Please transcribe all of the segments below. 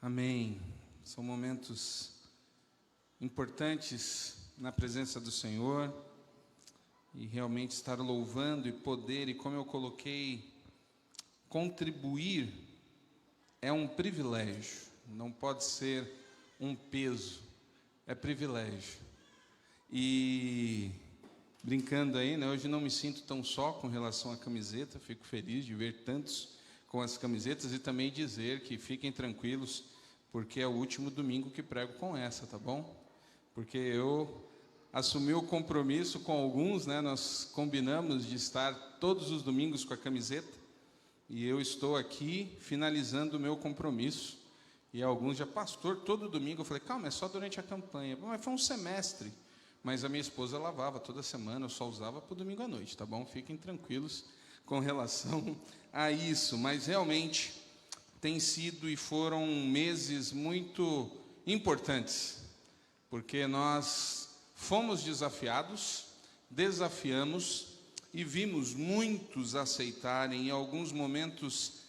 Amém. São momentos importantes na presença do Senhor e realmente estar louvando e poder, e como eu coloquei, contribuir é um privilégio, não pode ser um peso, é privilégio. E brincando aí, né, hoje não me sinto tão só com relação à camiseta, fico feliz de ver tantos com as camisetas e também dizer que fiquem tranquilos, porque é o último domingo que prego com essa, tá bom? Porque eu assumi o compromisso com alguns, né? Nós combinamos de estar todos os domingos com a camiseta, e eu estou aqui finalizando o meu compromisso. E alguns já, pastor, todo domingo. Eu falei, calma, é só durante a campanha. Mas foi um semestre. Mas a minha esposa lavava toda semana, eu só usava para o domingo à noite, tá bom? Fiquem tranquilos com relação a isso. Mas realmente tem sido e foram meses muito importantes, porque nós fomos desafiados, desafiamos e vimos muitos aceitarem, em alguns momentos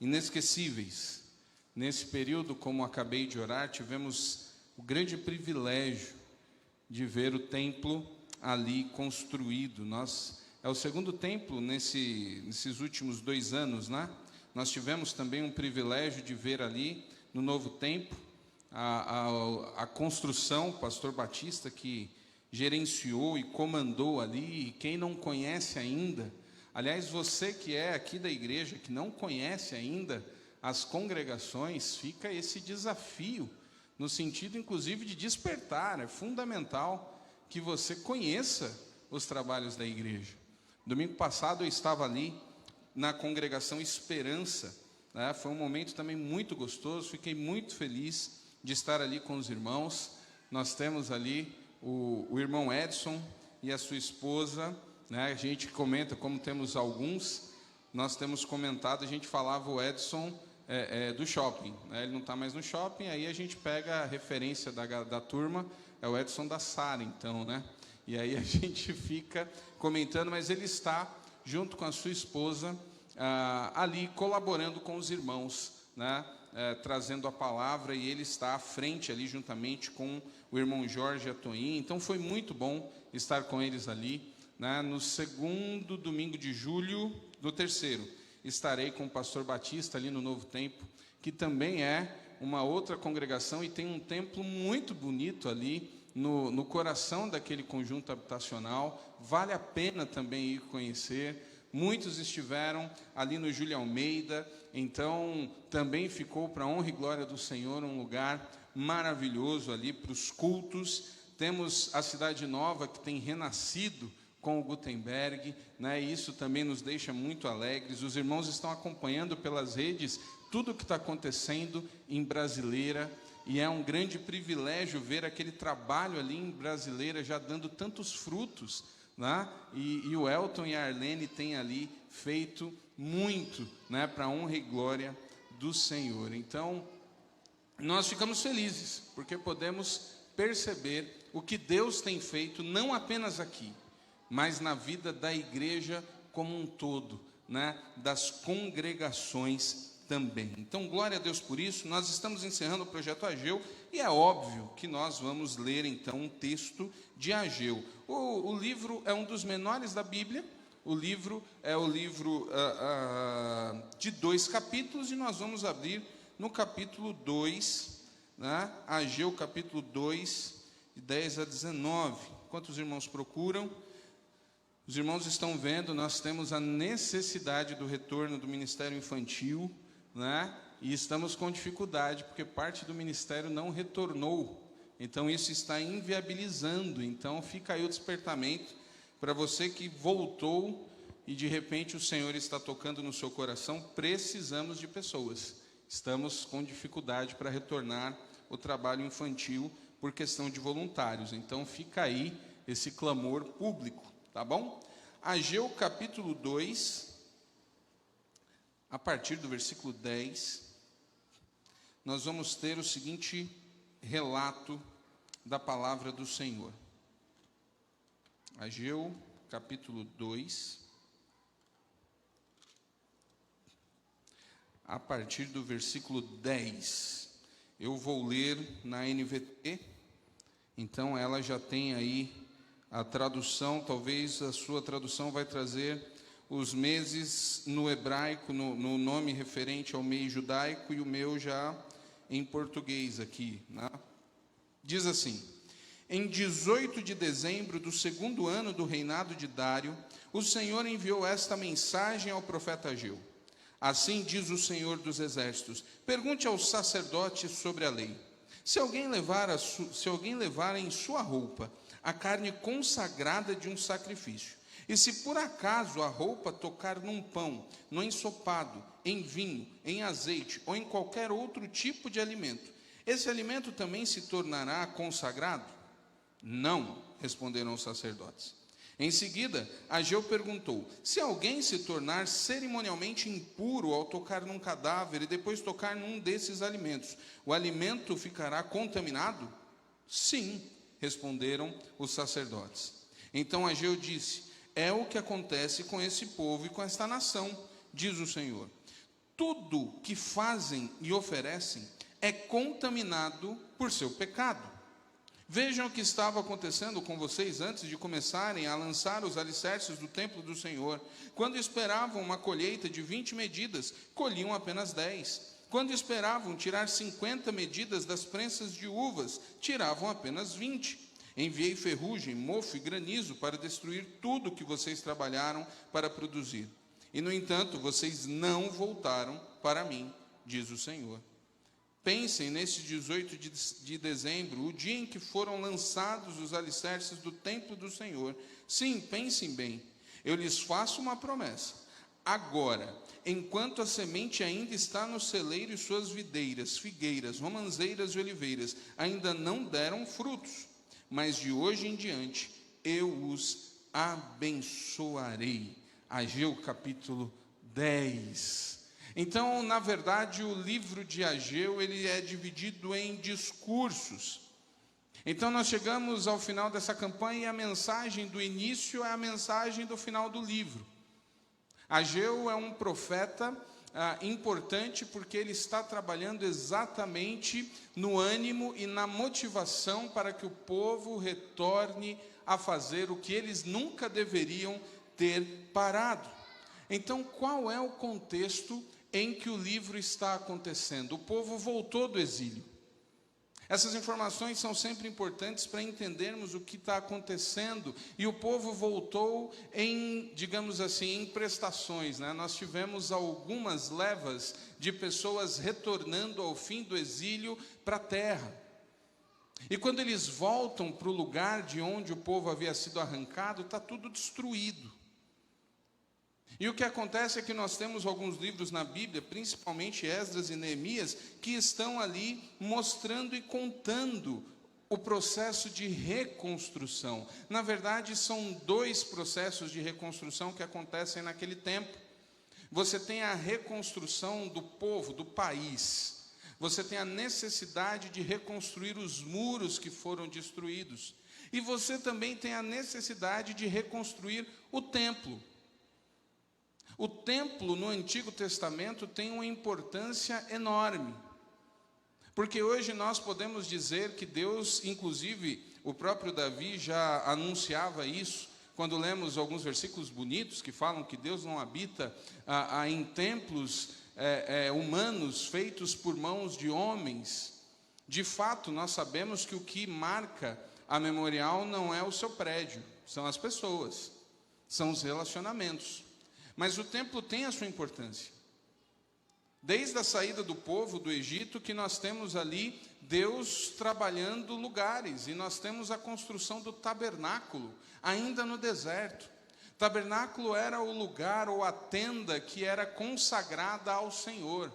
inesquecíveis. Nesse período, como acabei de orar, tivemos o grande privilégio de ver o templo ali construído. É o segundo templo nesses últimos 2 anos, né? Nós tivemos também um privilégio de ver ali, no novo templo, a construção, o pastor Batista que gerenciou e comandou ali. E quem não conhece ainda, aliás, você que é aqui da igreja, que não conhece ainda as congregações, fica esse desafio, no sentido inclusive de despertar. É fundamental que você conheça os trabalhos da igreja. Domingo passado eu estava ali na congregação Esperança, né? Foi um momento também muito gostoso, fiquei muito feliz de estar ali com os irmãos. Nós temos ali o irmão Edson e a sua esposa, né? A gente comenta, como temos alguns, nós temos comentado, a gente falava o Edson do shopping, né? Ele não está mais no shopping, aí a gente pega a referência da turma, é o Edson da Sara, então, né? E aí a gente fica comentando, mas ele está junto com a sua esposa ali colaborando com os irmãos, né? Trazendo a palavra, e ele está à frente ali juntamente com o irmão Jorge e a Toinha. Então foi muito bom estar com eles ali, né? No segundo domingo de julho, no terceiro, estarei com o pastor Batista ali no Novo Templo, que também é uma outra congregação e tem um templo muito bonito ali no coração daquele conjunto habitacional. Vale a pena também ir conhecer. Muitos estiveram ali no Júlio Almeida, então também ficou para a honra e glória do Senhor um lugar maravilhoso ali para os cultos. Temos a Cidade Nova, que tem renascido com o Gutenberg, né? E isso também nos deixa muito alegres. Os irmãos estão acompanhando pelas redes tudo o que está acontecendo em Brasileira, e é um grande privilégio ver aquele trabalho ali em Brasileira já dando tantos frutos, né? E o Elton e a Arlene têm ali feito muito, né, para a honra e glória do Senhor. Então, nós ficamos felizes, porque podemos perceber o que Deus tem feito, não apenas aqui, mas na vida da igreja como um todo, né? Das congregações também. Então, glória a Deus por isso. Nós estamos encerrando o projeto Ageu, e é óbvio que nós vamos ler então um texto de Ageu. O livro é um dos menores da Bíblia. O livro é o livro de 2 capítulos, e nós vamos abrir no capítulo 2, né? Ageu capítulo 2, de 10 a 19. Enquanto os irmãos procuram, os irmãos estão vendo, nós temos a necessidade do retorno do ministério infantil, né? E estamos com dificuldade, porque parte do ministério não retornou. Então isso está inviabilizando. Então fica aí o despertamento para você que voltou e de repente o Senhor está tocando no seu coração. Precisamos de pessoas. Estamos com dificuldade para retornar o trabalho infantil por questão de voluntários. Então fica aí esse clamor público, tá bom? Ageu capítulo 2, a partir do versículo 10, nós vamos ter o seguinte relato da palavra do Senhor. Ageu capítulo 2, a partir do versículo 10. Eu vou ler na NVT, então ela já tem aí a tradução, talvez a sua tradução vai trazer os meses no hebraico, no nome referente ao mês judaico, e o meu já em português aqui, né? Diz assim: em 18 de dezembro do segundo ano do reinado de Dário, o Senhor enviou esta mensagem ao profeta Ageu. Assim diz o Senhor dos Exércitos: pergunte aos sacerdotes sobre a lei. Se alguém levar em sua roupa a carne consagrada de um sacrifício, e se por acaso a roupa tocar num pão, no ensopado, em vinho, em azeite ou em qualquer outro tipo de alimento, esse alimento também se tornará consagrado? Não, responderam os sacerdotes. Em seguida, Ageu perguntou: se alguém se tornar cerimonialmente impuro ao tocar num cadáver e depois tocar num desses alimentos, o alimento ficará contaminado? Sim, responderam os sacerdotes. Então Ageu disse: é o que acontece com esse povo e com esta nação, diz o Senhor. Tudo que fazem e oferecem é contaminado por seu pecado. Vejam o que estava acontecendo com vocês antes de começarem a lançar os alicerces do templo do Senhor. Quando esperavam uma colheita de 20 medidas, colhiam apenas 10. Quando esperavam tirar 50 medidas das prensas de uvas, tiravam apenas 20. Enviei ferrugem, mofo e granizo para destruir tudo que vocês trabalharam para produzir. E, no entanto, vocês não voltaram para mim, diz o Senhor. Pensem nesse 18 de dezembro, o dia em que foram lançados os alicerces do templo do Senhor. Sim, pensem bem. Eu lhes faço uma promessa. Agora, enquanto a semente ainda está no celeiro e suas videiras, figueiras, romãzeiras e oliveiras ainda não deram frutos, mas de hoje em diante eu os abençoarei. Ageu capítulo 10. Então, na verdade, o livro de Ageu, ele é dividido em discursos. Então, nós chegamos ao final dessa campanha e a mensagem do início é a mensagem do final do livro. Ageu é um profeta importante porque ele está trabalhando exatamente no ânimo e na motivação para que o povo retorne a fazer o que eles nunca deveriam ter parado. Então, qual é o contexto em que o livro está acontecendo? O povo voltou do exílio. Essas informações são sempre importantes para entendermos o que está acontecendo. E o povo voltou em, digamos assim, em prestações, né? Nós tivemos algumas levas de pessoas retornando ao fim do exílio para a terra. E quando eles voltam para o lugar de onde o povo havia sido arrancado, está tudo destruído. E o que acontece é que nós temos alguns livros na Bíblia, principalmente Esdras e Neemias, que estão ali mostrando e contando o processo de reconstrução. Na verdade, são dois processos de reconstrução que acontecem naquele tempo. Você tem a reconstrução do povo, do país. Você tem a necessidade de reconstruir os muros que foram destruídos. E você também tem a necessidade de reconstruir o templo. O templo no Antigo Testamento tem uma importância enorme, porque hoje nós podemos dizer que Deus, inclusive o próprio Davi já anunciava isso, quando lemos alguns versículos bonitos que falam que Deus não habita em templos humanos feitos por mãos de homens. De fato, nós sabemos que o que marca a Memorial não é o seu prédio, são as pessoas, são os relacionamentos. Mas o templo tem a sua importância. Desde a saída do povo do Egito, que nós temos ali Deus trabalhando lugares, e nós temos a construção do tabernáculo, ainda no deserto. Tabernáculo era o lugar ou a tenda que era consagrada ao Senhor,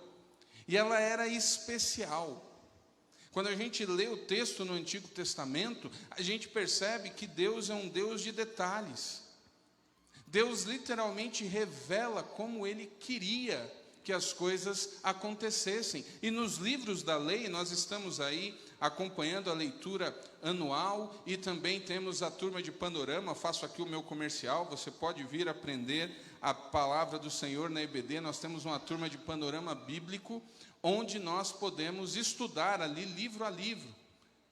e ela era especial. Quando a gente lê o texto no Antigo Testamento, a gente percebe que Deus é um Deus de detalhes. Deus literalmente revela como Ele queria que as coisas acontecessem. E nos livros da lei, nós estamos aí acompanhando a leitura anual e também temos a turma de Panorama. Faço aqui o meu comercial, você pode vir aprender a palavra do Senhor na EBD, nós temos uma turma de panorama bíblico, onde nós podemos estudar ali livro a livro,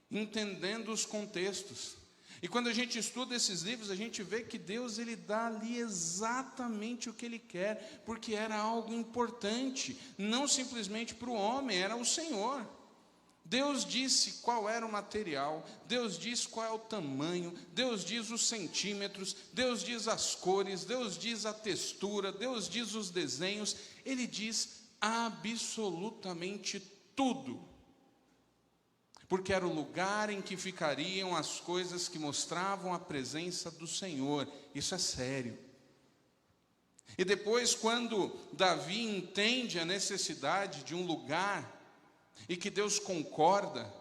entendendo os contextos. E quando a gente estuda esses livros, a gente vê que Deus, Ele dá ali exatamente o que Ele quer, porque era algo importante, não simplesmente para o homem, era o Senhor. Deus disse qual era o material, Deus diz qual é o tamanho, Deus diz os centímetros, Deus diz as cores, Deus diz a textura, Deus diz os desenhos, Ele diz absolutamente tudo. Porque era o lugar em que ficariam as coisas que mostravam a presença do Senhor. Isso é sério. E depois, quando Davi entende a necessidade de um lugar, e que Deus concorda,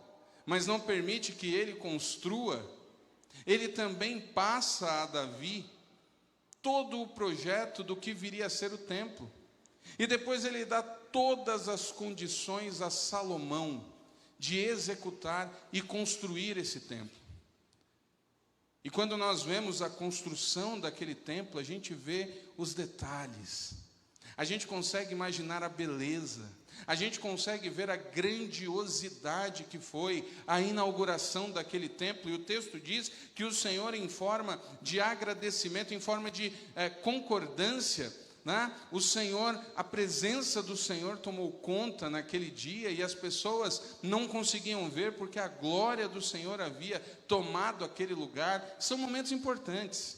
mas não permite que ele construa, ele também passa a Davi todo o projeto do que viria a ser o templo. E depois ele dá todas as condições a Salomão de executar e construir esse templo. E quando nós vemos a construção daquele templo, a gente vê os detalhes, a gente consegue imaginar a beleza, a gente consegue ver a grandiosidade que foi a inauguração daquele templo. E o texto diz que o Senhor, em forma de agradecimento, em forma de concordância, né? O Senhor, a presença do Senhor tomou conta naquele dia, e as pessoas não conseguiam ver, porque a glória do Senhor havia tomado aquele lugar. São momentos importantes.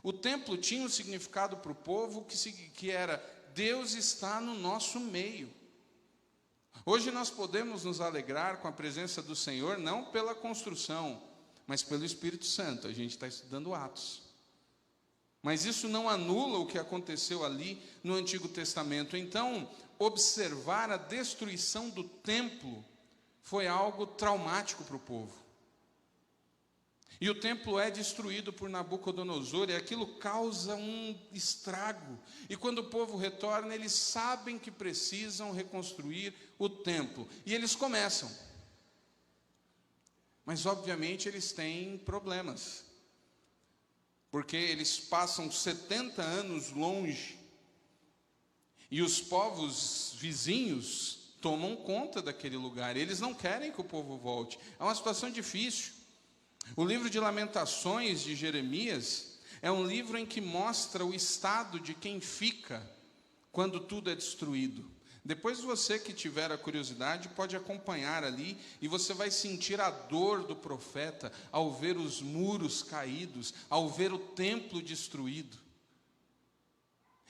O templo tinha um significado para o povo, que era: Deus está no nosso meio. Hoje nós podemos nos alegrar com a presença do Senhor, não pela construção, mas pelo Espírito Santo. A gente está estudando Atos. Mas isso não anula o que aconteceu ali no Antigo Testamento. Então, observar a destruição do templo foi algo traumático para o povo. E o templo é destruído por Nabucodonosor, e aquilo causa um estrago. E quando o povo retorna, eles sabem que precisam reconstruir o templo. E eles começam. Mas, obviamente, eles têm problemas. Porque eles passam 70 anos longe, e os povos vizinhos tomam conta daquele lugar. Eles não querem que o povo volte. É uma situação difícil. O livro de Lamentações de Jeremias é um livro em que mostra o estado de quem fica quando tudo é destruído. Depois, você que tiver a curiosidade pode acompanhar ali, e você vai sentir a dor do profeta ao ver os muros caídos, ao ver o templo destruído.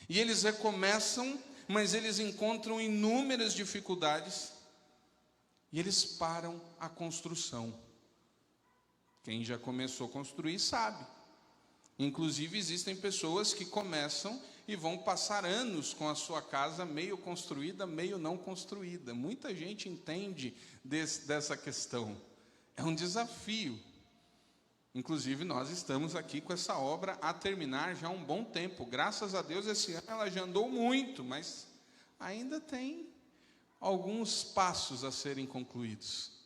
E eles recomeçam, mas eles encontram inúmeras dificuldades, e eles param a construção. Quem já começou a construir sabe. Inclusive, existem pessoas que começam e vão passar anos com a sua casa meio construída, meio não construída. Muita gente entende dessa questão. É um desafio. Inclusive, nós estamos aqui com essa obra a terminar já há um bom tempo. Graças a Deus, esse ano ela já andou muito, mas ainda tem alguns passos a serem concluídos.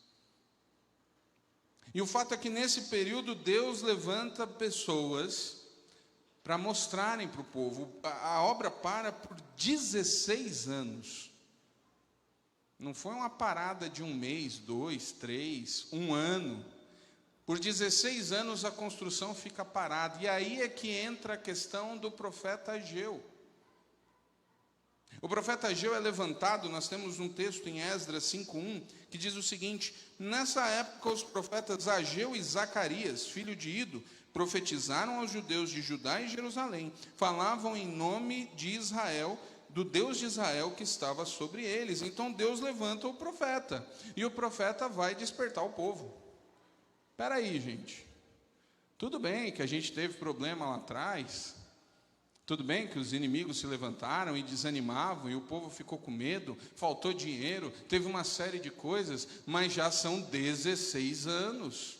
E o fato é que nesse período Deus levanta pessoas para mostrarem para o povo. A obra para por 16 anos. Não foi uma parada de 1 mês, 2, 3, 1 ano. Por 16 anos a construção fica parada. E aí é que entra a questão do profeta Ageu. O profeta Ageu é levantado, nós temos um texto em Esdras 5:1, que diz o seguinte: nessa época os profetas Ageu e Zacarias, filho de Ido, profetizaram aos judeus de Judá e Jerusalém, falavam em nome de Israel, do Deus de Israel que estava sobre eles. Então Deus levanta o profeta, e o profeta vai despertar o povo. Espera aí, gente, tudo bem que a gente teve problema lá atrás, tudo bem que os inimigos se levantaram e desanimavam, e o povo ficou com medo, faltou dinheiro, teve uma série de coisas, mas já são 16 anos.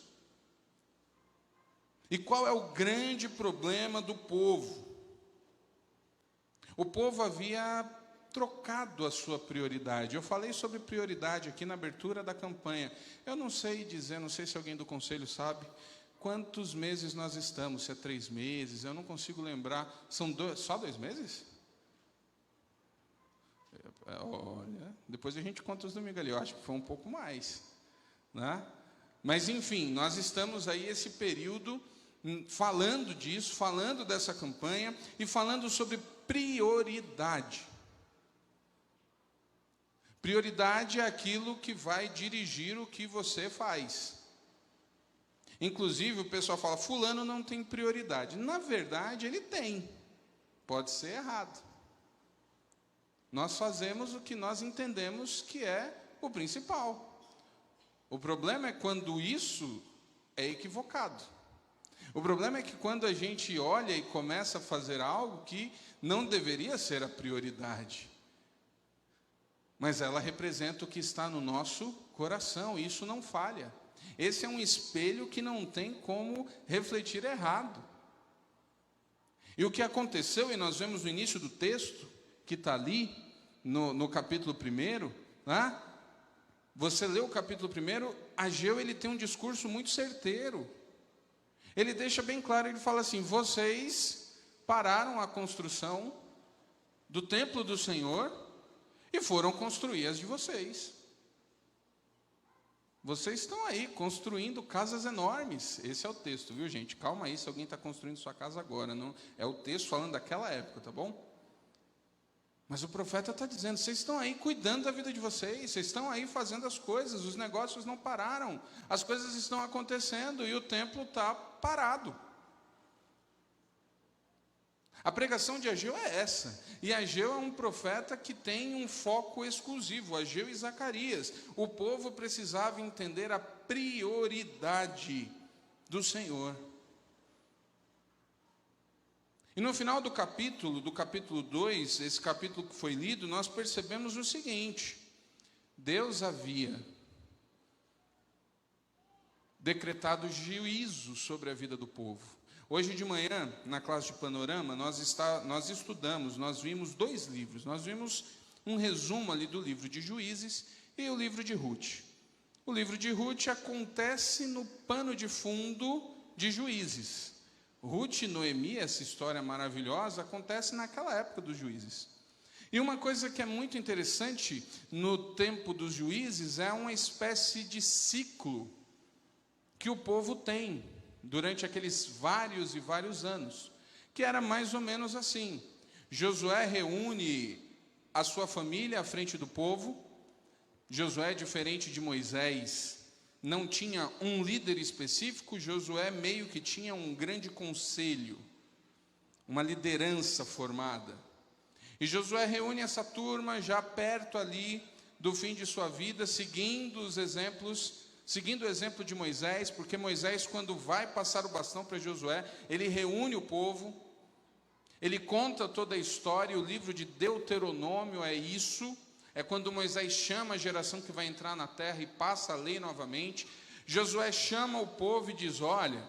E qual é o grande problema do povo? O povo havia trocado a sua prioridade. Eu falei sobre prioridade aqui na abertura da campanha. Eu não sei dizer, não sei se alguém do conselho sabe, quantos meses nós estamos, se é 3 meses, eu não consigo lembrar. São só 2 meses? Olha, depois a gente conta os domingos ali, eu acho que foi um pouco mais, né? Mas enfim, nós estamos aí esse período falando disso, falando dessa campanha e falando sobre prioridade. Prioridade é aquilo que vai dirigir o que você faz. Inclusive o pessoal fala, fulano não tem prioridade. Na verdade ele tem, pode ser errado. Nós fazemos o que nós entendemos que é o principal. O problema é quando isso é equivocado. O problema é que quando a gente olha e começa a fazer algo que não deveria ser a prioridade, mas ela representa o que está no nosso coração, e isso não falha. Esse é um espelho que não tem como refletir errado. E o que aconteceu, e nós vemos no início do texto, que está ali, no capítulo 1, né? Você lê o capítulo 1, Ageu ele tem um discurso muito certeiro. Ele deixa bem claro, ele fala assim, vocês pararam a construção do templo do Senhor e foram construir as de vocês. Vocês estão aí construindo casas enormes. Esse é o texto, viu gente? Calma aí se alguém está construindo sua casa agora. Não, é o texto falando daquela época, tá bom? Mas o profeta está dizendo, vocês estão aí cuidando da vida de vocês, vocês estão aí fazendo as coisas, os negócios não pararam, as coisas estão acontecendo e o templo está parado. A pregação de Ageu é essa, e Ageu é um profeta que tem um foco exclusivo, Ageu e Zacarias. O povo precisava entender a prioridade do Senhor. E no final do capítulo 2, esse capítulo que foi lido, nós percebemos o seguinte: Deus havia decretado juízo sobre a vida do povo. Hoje de manhã, na classe de Panorama, nós estudamos, nós vimos 2 livros. Nós vimos um resumo ali do livro de Juízes e o livro de Ruth. O livro de Ruth acontece no pano de fundo de Juízes. Ruth e Noemi, essa história maravilhosa, acontece naquela época dos Juízes. E uma coisa que é muito interessante no tempo dos Juízes é uma espécie de ciclo que o povo tem durante aqueles vários e vários anos, que era mais ou menos assim. Josué reúne a sua família à frente do povo. Josué, diferente de Moisés, não tinha um líder específico. Josué meio que tinha um grande conselho, uma liderança formada. E Josué reúne essa turma já perto ali do fim de sua vida, seguindo o exemplo de Moisés, porque Moisés, quando vai passar o bastão para Josué, ele reúne o povo, ele conta toda a história. O livro de Deuteronômio é isso, é quando Moisés chama a geração que vai entrar na terra e passa a lei novamente. Josué chama o povo e diz, olha,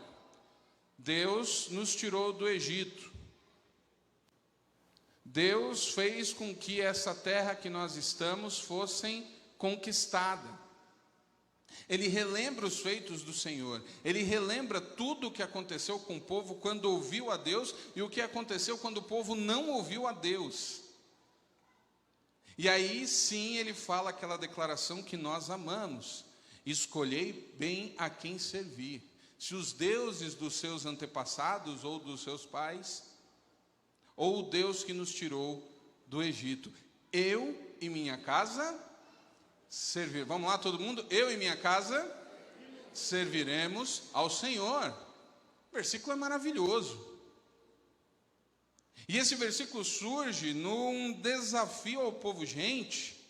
Deus nos tirou do Egito, Deus fez com que essa terra que nós estamos fosse conquistada. Ele relembra os feitos do Senhor, ele relembra tudo o que aconteceu com o povo quando ouviu a Deus e o que aconteceu quando o povo não ouviu a Deus. E aí sim ele fala aquela declaração que nós amamos: escolhei bem a quem servir. Se os deuses dos seus antepassados ou dos seus pais, ou o Deus que nos tirou do Egito, eu e minha casa servir. Vamos lá todo mundo? Eu e minha casa serviremos ao Senhor. O versículo é maravilhoso. E esse versículo surge num desafio ao povo. Gente,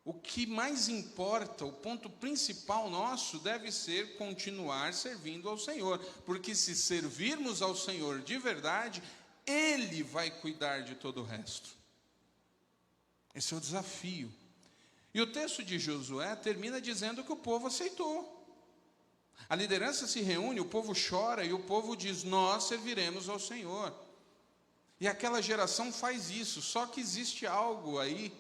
o que mais importa, o ponto principal nosso deve ser continuar servindo ao Senhor, porque se servirmos ao Senhor de verdade, Ele vai cuidar de todo o resto. Esse é o desafio. E o texto de Josué termina dizendo que o povo aceitou. A liderança se reúne, o povo chora e o povo diz, nós serviremos ao Senhor. E aquela geração faz isso, só que existe algo aí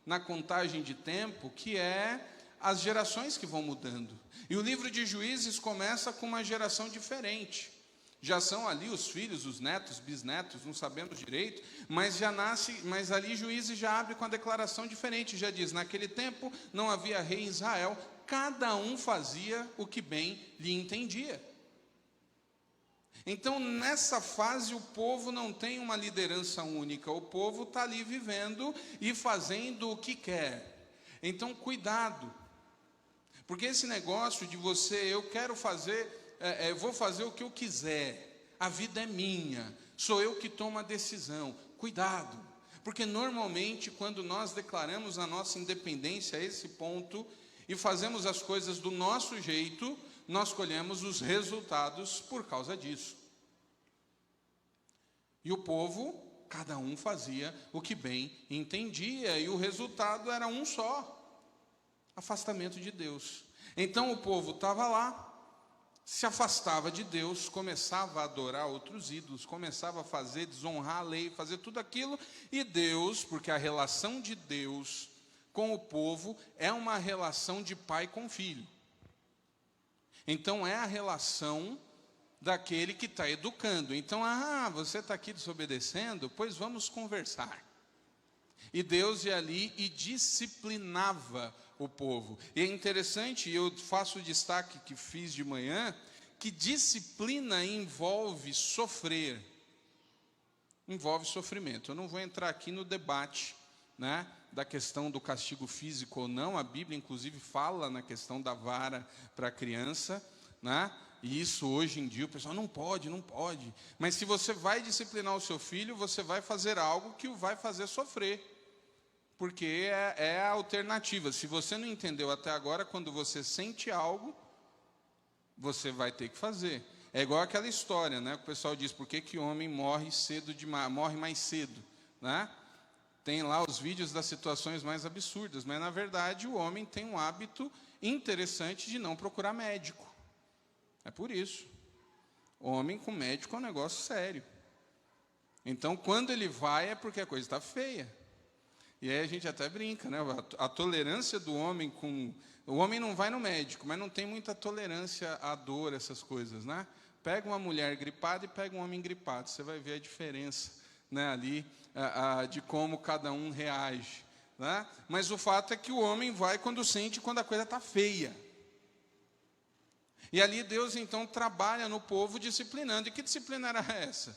na contagem de tempo que é as gerações que vão mudando. E o livro de Juízes começa com uma geração diferente. Já são ali os filhos, os netos, bisnetos, não sabemos direito, mas ali Juízes já abre com a declaração diferente, já diz: naquele tempo não havia rei em Israel, cada um fazia o que bem lhe entendia. Então, nessa fase, o povo não tem uma liderança única, o povo está ali vivendo e fazendo o que quer. Então, cuidado, porque esse negócio de eu quero fazer, eu vou fazer o que eu quiser, a vida é minha, sou eu que tomo a decisão. Cuidado, porque normalmente quando nós declaramos a nossa independência a esse ponto e fazemos as coisas do nosso jeito, nós colhemos os resultados por causa disso. E o povo, cada um fazia o que bem entendia, e o resultado era um só: afastamento de Deus. Então o povo estava lá, se afastava de Deus, começava a adorar outros ídolos, começava a fazer, desonrar a lei, fazer tudo aquilo, e Deus, porque a relação de Deus com o povo é uma relação de pai com filho. Então é a relação daquele que está educando. Então, você está aqui desobedecendo? Pois vamos conversar. E Deus ia ali e disciplinava o povo. E é interessante, eu faço o destaque que fiz de manhã, que disciplina envolve sofrer, envolve sofrimento. Eu não vou entrar aqui no debate, né, da questão do castigo físico ou não. A Bíblia, inclusive, fala na questão da vara para a criança, né? E isso hoje em dia o pessoal não pode. Mas se você vai disciplinar o seu filho, você vai fazer algo que o vai fazer sofrer. Porque é a alternativa. Se você não entendeu até agora, quando você sente algo, você vai ter que fazer. É igual aquela história, né? O pessoal diz: por que o homem morre mais cedo, né? Tem lá os vídeos das situações mais absurdas, mas na verdade o homem tem um hábito interessante de não procurar médico. É por isso. Homem com médico é um negócio sério. Então, quando ele vai, é porque a coisa está feia. E aí a gente até brinca, né? A tolerância do homem com... O homem não vai no médico, mas não tem muita tolerância à dor, essas coisas, né? Pega uma mulher gripada e pega um homem gripado. Você vai ver a diferença, né, ali, de como cada um reage, né? Mas o fato é que o homem vai quando sente, quando a coisa está feia. E ali Deus, então, trabalha no povo disciplinando. E que disciplina era essa?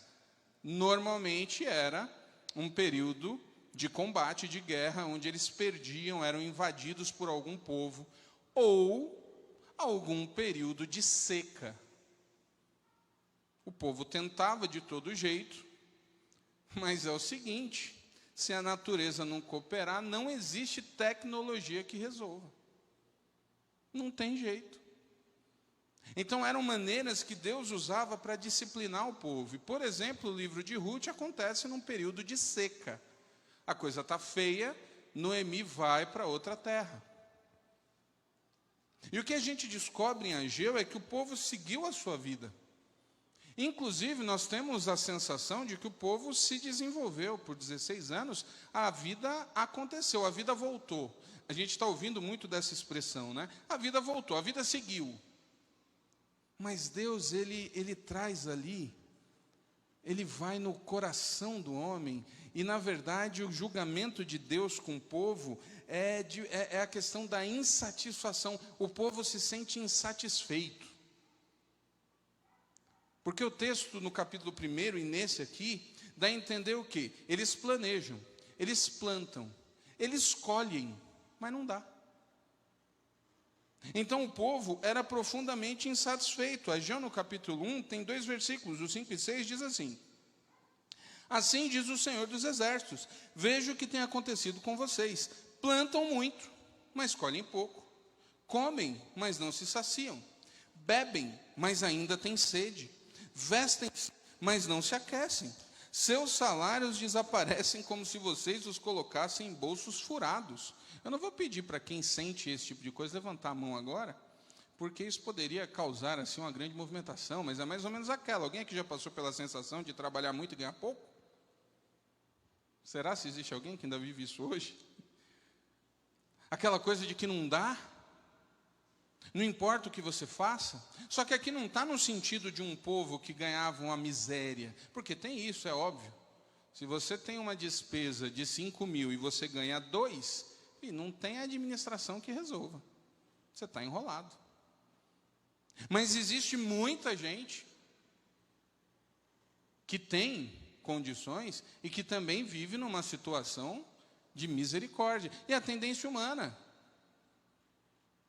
Normalmente era um período de combate, de guerra, onde eles perdiam, eram invadidos por algum povo, ou algum período de seca. O povo tentava de todo jeito, mas é o seguinte: se a natureza não cooperar, não existe tecnologia que resolva. Não tem jeito. Então eram maneiras que Deus usava para disciplinar o povo. E, por exemplo, o livro de Ruth acontece num período de seca. A coisa está feia, Noemi vai para outra terra. E o que a gente descobre em Ageu é que o povo seguiu a sua vida. Inclusive, nós temos a sensação de que o povo se desenvolveu. Por 16 anos, a vida aconteceu, a vida voltou. A gente está ouvindo muito dessa expressão, né? A vida voltou, a vida seguiu. Mas Deus, ele traz ali, ele vai no coração do homem. E, na verdade, o julgamento de Deus com o povo é a questão da insatisfação. O povo se sente insatisfeito. Porque o texto no capítulo 1 e nesse aqui, dá a entender o quê? Eles planejam, eles plantam, eles colhem, mas não dá. Então o povo era profundamente insatisfeito. Ageu no capítulo 1 tem 2 versículos, o 5 e 6 diz assim: assim diz o Senhor dos Exércitos, vejo o que tem acontecido com vocês. Plantam muito, mas colhem pouco. Comem, mas não se saciam. Bebem, mas ainda têm sede. Vestem-se, mas não se aquecem. Seus salários desaparecem como se vocês os colocassem em bolsos furados. Eu não vou pedir para quem sente esse tipo de coisa levantar a mão agora, porque isso poderia causar assim uma grande movimentação, mas é mais ou menos aquela. Alguém aqui já passou pela sensação de trabalhar muito e ganhar pouco? Será se existe alguém que ainda vive isso hoje? Aquela coisa de que não dá, Não importa o que você faça. Só que aqui não está no sentido de um povo que ganhava uma miséria, porque tem isso, é óbvio. Se você tem uma despesa de 5.000 e você ganha 2, e não tem administração que resolva. Você está enrolado. Mas existe muita gente que tem condições e que também vive numa situação de misericórdia. E a tendência humana.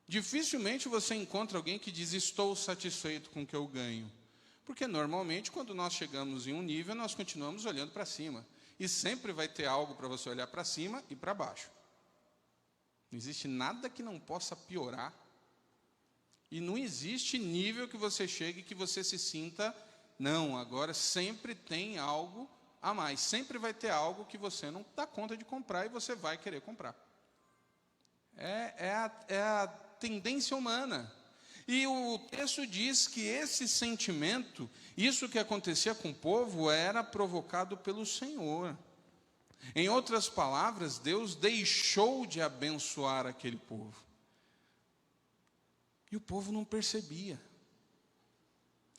Dificilmente você encontra alguém que diz, estou satisfeito com o que eu ganho. Porque normalmente, quando nós chegamos em um nível, nós continuamos olhando para cima. E sempre vai ter algo para você olhar para cima e para baixo. Não existe nada que não possa piorar. E não existe nível que você chegue que você se sinta, não, agora sempre tem algo a mais. Sempre vai ter algo que você não dá conta de comprar e você vai querer comprar. É a tendência humana. E o texto diz que esse sentimento, isso que acontecia com o povo, era provocado pelo Senhor. Em outras palavras, Deus deixou de abençoar aquele povo. E o povo não percebia.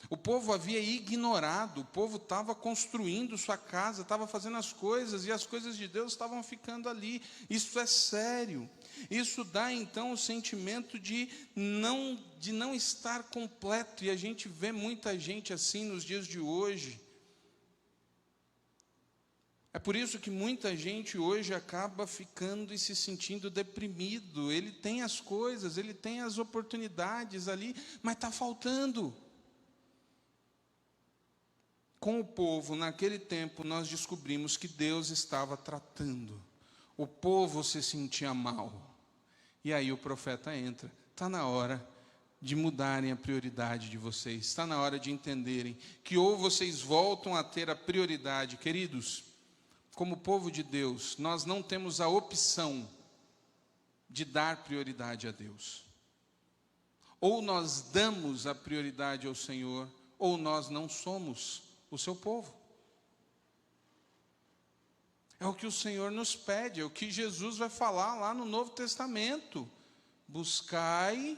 O povo havia ignorado, o povo estava construindo sua casa, estava fazendo as coisas, e as coisas de Deus estavam ficando ali. Isso é sério. Isso dá então o sentimento de não estar completo, e a gente vê muita gente assim nos dias de hoje. É por isso que muita gente hoje acaba ficando e se sentindo deprimido. Ele tem as coisas, ele tem as oportunidades ali, mas está faltando. Com o povo, naquele tempo, nós descobrimos que Deus estava tratando. O povo se sentia mal. E aí o profeta entra. Está na hora de mudarem a prioridade de vocês. Está na hora de entenderem que ou vocês voltam a ter a prioridade. Queridos, como povo de Deus, nós não temos a opção de dar prioridade a Deus. Ou nós damos a prioridade ao Senhor, ou nós não somos o seu povo. É o que o Senhor nos pede, é o que Jesus vai falar lá no Novo Testamento. Buscai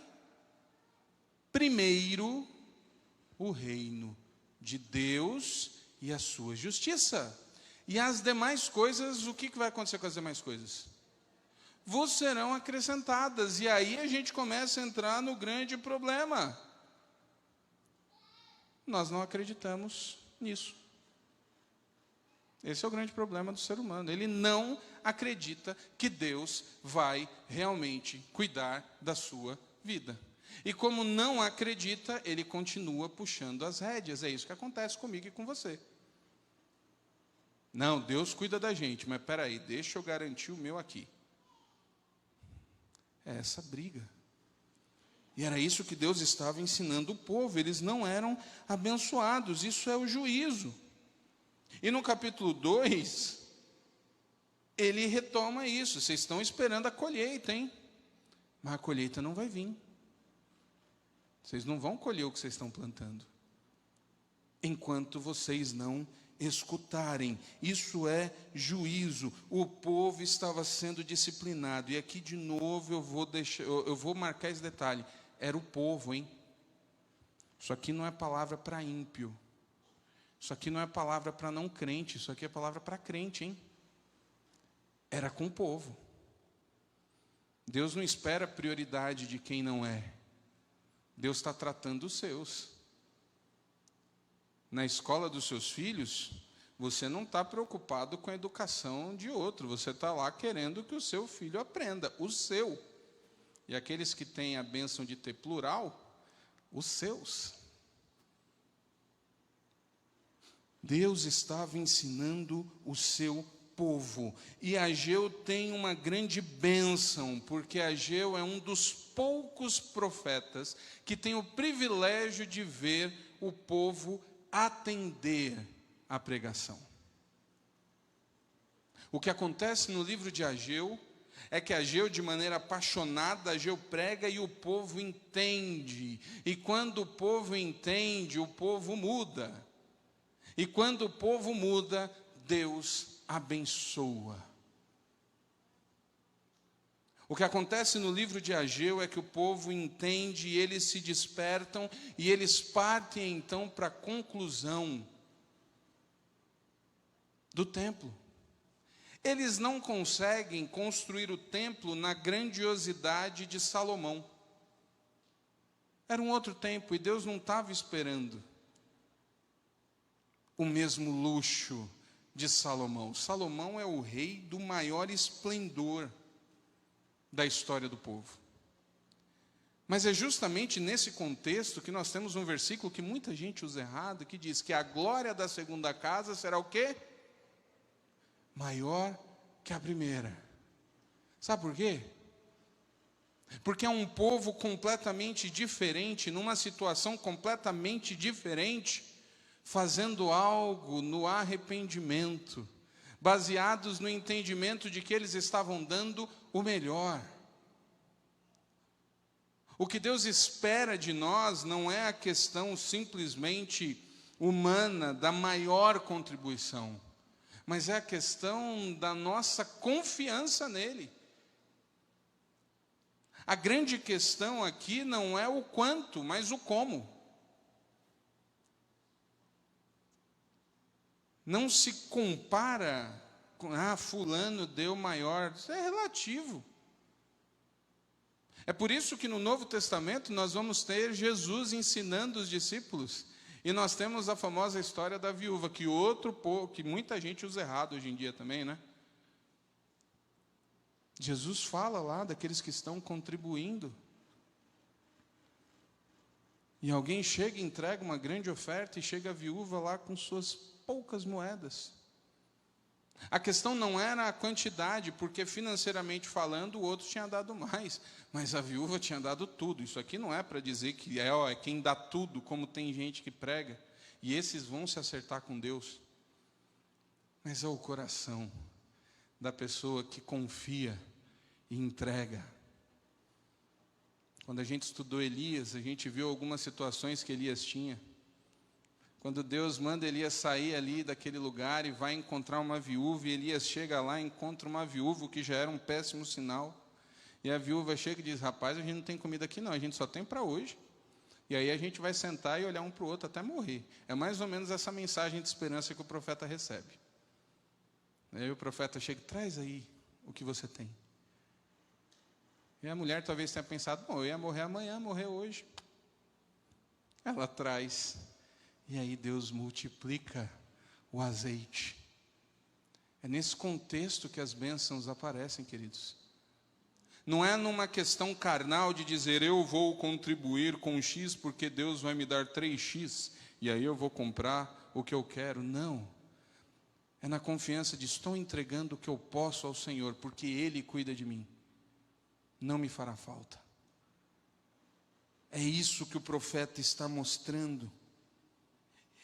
primeiro o reino de Deus e a sua justiça. E as demais coisas, o que vai acontecer com as demais coisas? Vos serão acrescentadas. E aí a gente começa a entrar no grande problema. Nós não acreditamos nisso. Esse é o grande problema do ser humano. Ele não acredita que Deus vai realmente cuidar da sua vida. E como não acredita, ele continua puxando as rédeas. É isso que acontece comigo e com você. Não, Deus cuida da gente, mas espera aí, deixa eu garantir o meu aqui. É essa briga. E era isso que Deus estava ensinando o povo, eles não eram abençoados, isso é o juízo. E no capítulo 2, ele retoma isso, vocês estão esperando a colheita, hein? Mas a colheita não vai vir. Vocês não vão colher o que vocês estão plantando, enquanto vocês não escutarem. Isso é juízo. O povo estava sendo disciplinado. E aqui de novo eu vou marcar esse detalhe. Era o povo, hein? Isso aqui não é palavra para ímpio. Isso aqui não é palavra para não crente. Isso aqui é palavra para crente, hein? Era com o povo. Deus não espera prioridade de quem não é. Deus está tratando os seus. Na escola dos seus filhos, você não está preocupado com a educação de outro. Você está lá querendo que o seu filho aprenda, o seu. E aqueles que têm a bênção de ter plural, os seus. Deus estava ensinando o seu povo. E Ageu tem uma grande bênção, porque Ageu é um dos poucos profetas que tem o privilégio de ver o povo atender à pregação. O que acontece no livro de Ageu é que Ageu, de maneira apaixonada, Ageu prega e o povo entende. E quando o povo entende, o povo muda. E quando o povo muda, Deus abençoa. O que acontece no livro de Ageu é que o povo entende, e eles se despertam, e eles partem então para a conclusão do templo. Eles não conseguem construir o templo na grandiosidade de Salomão. Era um outro tempo, e Deus não estava esperando o mesmo luxo de Salomão. Salomão é o rei do maior esplendor da história do povo. Mas é justamente nesse contexto que nós temos um versículo que muita gente usa errado, que diz que a glória da segunda casa será o quê? Maior que a primeira. Sabe por quê? Porque é um povo completamente diferente, numa situação completamente diferente, fazendo algo no arrependimento, baseados no entendimento de que eles estavam dando o melhor. O que Deus espera de nós não é a questão simplesmente humana da maior contribuição, mas é a questão da nossa confiança nele. A grande questão aqui não é o quanto, mas o como. Não se compara com, fulano deu maior, isso é relativo. É por isso que no Novo Testamento nós vamos ter Jesus ensinando os discípulos. E nós temos a famosa história da viúva, que muita gente usa errado hoje em dia também, né? Jesus fala lá daqueles que estão contribuindo. E alguém chega e entrega uma grande oferta, e chega a viúva lá com suas poucas moedas. A questão não era a quantidade, porque financeiramente falando o outro tinha dado mais, mas a viúva tinha dado tudo. Isso aqui não é para dizer que é quem dá tudo, como tem gente que prega, e esses vão se acertar com Deus. Mas é o coração da pessoa que confia e entrega. Quando a gente estudou Elias, a gente viu algumas situações que Elias tinha. Quando Deus manda Elias sair ali daquele lugar e vai encontrar uma viúva, e Elias chega lá e encontra uma viúva, o que já era um péssimo sinal. E a viúva chega e diz: rapaz, a gente não tem comida aqui não, a gente só tem para hoje. E aí a gente vai sentar e olhar um para o outro até morrer. É mais ou menos essa mensagem de esperança que o profeta recebe. Aí o profeta chega: traz aí o que você tem. E a mulher talvez tenha pensado: bom, eu ia morrer amanhã, morrer hoje. Ela traz. E aí Deus multiplica o azeite. É nesse contexto que as bênçãos aparecem, queridos. Não é numa questão carnal de dizer eu vou contribuir com X porque Deus vai me dar 3X e aí eu vou comprar o que eu quero. Não. É na confiança de estou entregando o que eu posso ao Senhor porque Ele cuida de mim. Não me fará falta. É isso que o profeta está mostrando.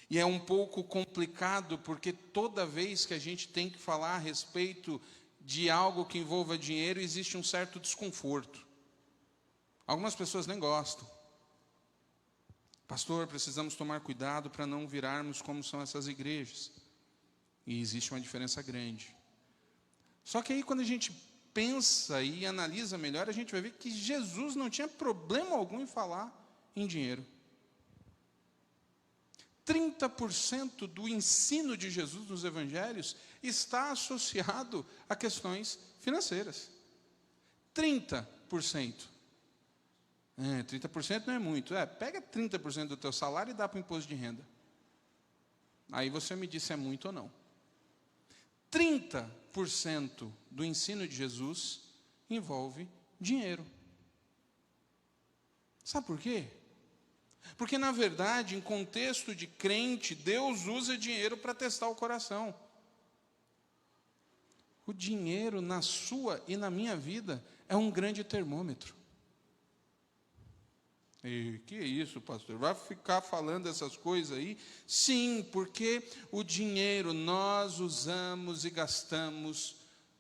E é um pouco complicado, porque toda vez que a gente tem que falar a respeito de algo que envolva dinheiro, existe um certo desconforto. Algumas pessoas nem gostam. Pastor, precisamos tomar cuidado para não virarmos como são essas igrejas. E existe uma diferença grande. Só que aí quando a gente pensa e analisa melhor, a gente vai ver que Jesus não tinha problema algum em falar em dinheiro. 30% do ensino de Jesus nos evangelhos está associado a questões financeiras. 30%. 30% não é muito. Pega 30% do teu salário e dá para o imposto de renda. Aí você me diz se é muito ou não. 30% do ensino de Jesus envolve dinheiro. Sabe por quê? Porque, na verdade, em contexto de crente, Deus usa dinheiro para testar o coração. O dinheiro na sua e na minha vida é um grande termômetro. E que isso, pastor? Vai ficar falando essas coisas aí? Sim, porque o dinheiro, nós usamos e gastamos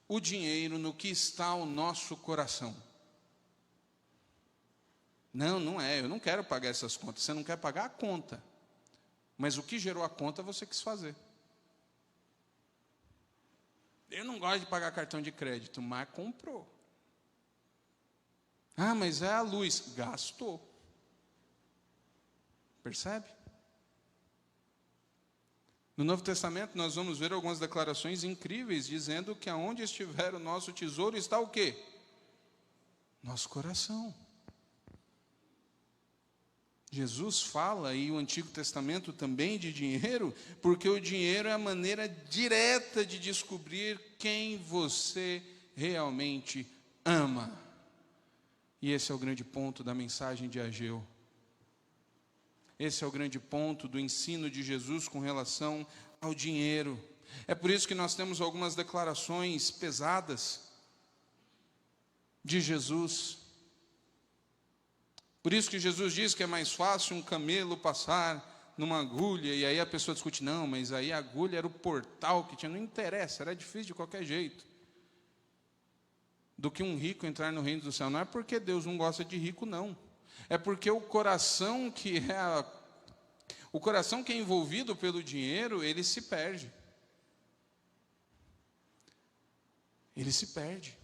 o dinheiro no que está o nosso coração. Não é, eu não quero pagar essas contas. Você não quer pagar a conta. Mas o que gerou a conta você quis fazer. Eu não gosto de pagar cartão de crédito, mas comprou. Ah, mas é a luz. Gastou. Percebe? No Novo Testamento nós vamos ver algumas declarações incríveis, dizendo que aonde estiver o nosso tesouro está o quê? Nosso coração. Jesus fala, e o Antigo Testamento também, de dinheiro, porque o dinheiro é a maneira direta de descobrir quem você realmente ama. E esse é o grande ponto da mensagem de Ageu. Esse é o grande ponto do ensino de Jesus com relação ao dinheiro. É por isso que nós temos algumas declarações pesadas de Jesus. Por isso que Jesus diz que é mais fácil um camelo passar numa agulha, e aí a pessoa discute, não, mas aí a agulha era o portal que tinha, não interessa, era difícil de qualquer jeito, do que um rico entrar no reino do céu. Não é porque Deus não gosta de rico, não. É porque o coração que é envolvido pelo dinheiro, ele se perde. Ele se perde.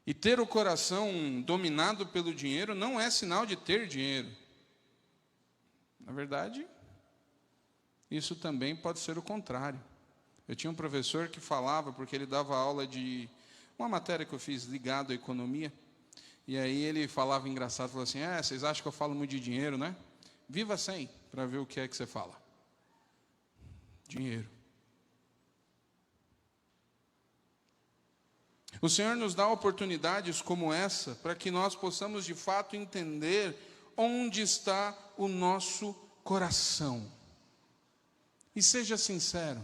E ter o coração dominado pelo dinheiro não é sinal de ter dinheiro. Na verdade, isso também pode ser o contrário. Eu tinha um professor que falava, porque ele dava aula de uma matéria que eu fiz ligado à economia, e aí ele falava engraçado, falou assim, vocês acham que eu falo muito de dinheiro, né? Viva sem, para ver o que é que você fala. Dinheiro. O Senhor nos dá oportunidades como essa, para que nós possamos de fato entender onde está o nosso coração. E seja sincero.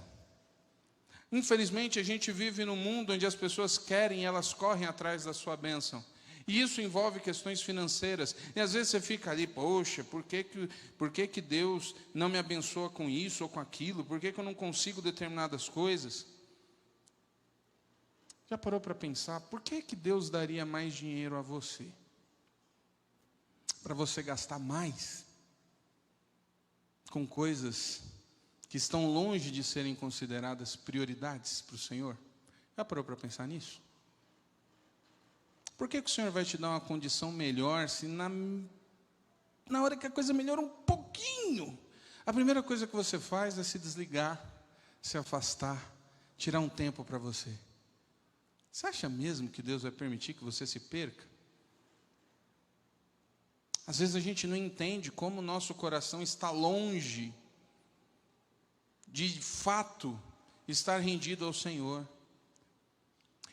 Infelizmente a gente vive num mundo onde as pessoas querem, elas correm atrás da sua bênção. E isso envolve questões financeiras. E às vezes você fica ali, poxa, por que Deus não me abençoa com isso ou com aquilo? Por que eu não consigo determinadas coisas? Já parou para pensar, por que Deus daria mais dinheiro a você? Para você gastar mais com coisas que estão longe de serem consideradas prioridades para o Senhor? Já parou para pensar nisso? Por que o Senhor vai te dar uma condição melhor se na hora que a coisa melhora um pouquinho, a primeira coisa que você faz é se desligar, se afastar, tirar um tempo para você? Você acha mesmo que Deus vai permitir que você se perca? Às vezes a gente não entende como o nosso coração está longe de fato estar rendido ao Senhor.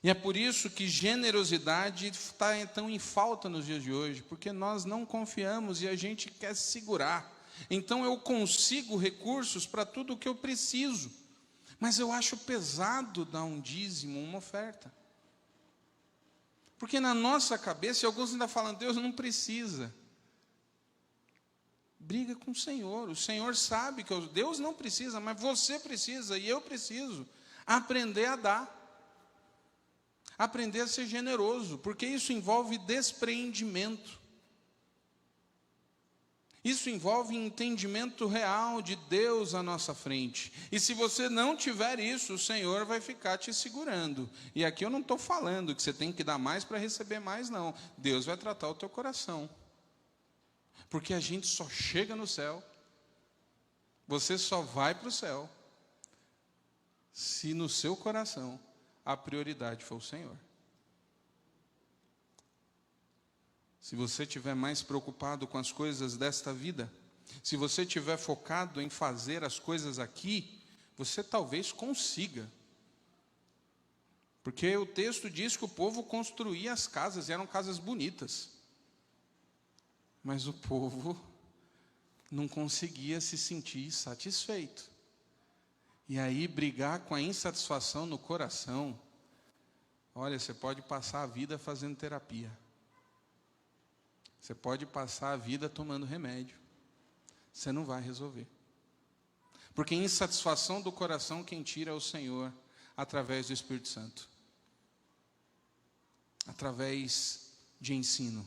E é por isso que generosidade está tão em falta nos dias de hoje, porque nós não confiamos e a gente quer segurar. Então eu consigo recursos para tudo o que eu preciso, mas eu acho pesado dar um dízimo, uma oferta. Porque na nossa cabeça, e alguns ainda falam, Deus não precisa. Briga com o Senhor sabe que Deus não precisa, mas você precisa e eu preciso aprender a dar. Aprender a ser generoso, porque isso envolve despreendimento. Isso envolve entendimento real de Deus à nossa frente. E se você não tiver isso, o Senhor vai ficar te segurando. E aqui eu não estou falando que você tem que dar mais para receber mais, não. Deus vai tratar o teu coração. Porque a gente só chega no céu, você só vai para o céu, se no seu coração a prioridade for o Senhor. Se você estiver mais preocupado com as coisas desta vida, se você estiver focado em fazer as coisas aqui, você talvez consiga. Porque o texto diz que o povo construía as casas, e eram casas bonitas. Mas o povo não conseguia se sentir satisfeito. E aí brigar com a insatisfação no coração, olha, você pode passar a vida fazendo terapia. Você pode passar a vida tomando remédio. Você não vai resolver. Porque insatisfação do coração quem tira é o Senhor, através do Espírito Santo. Através de ensino.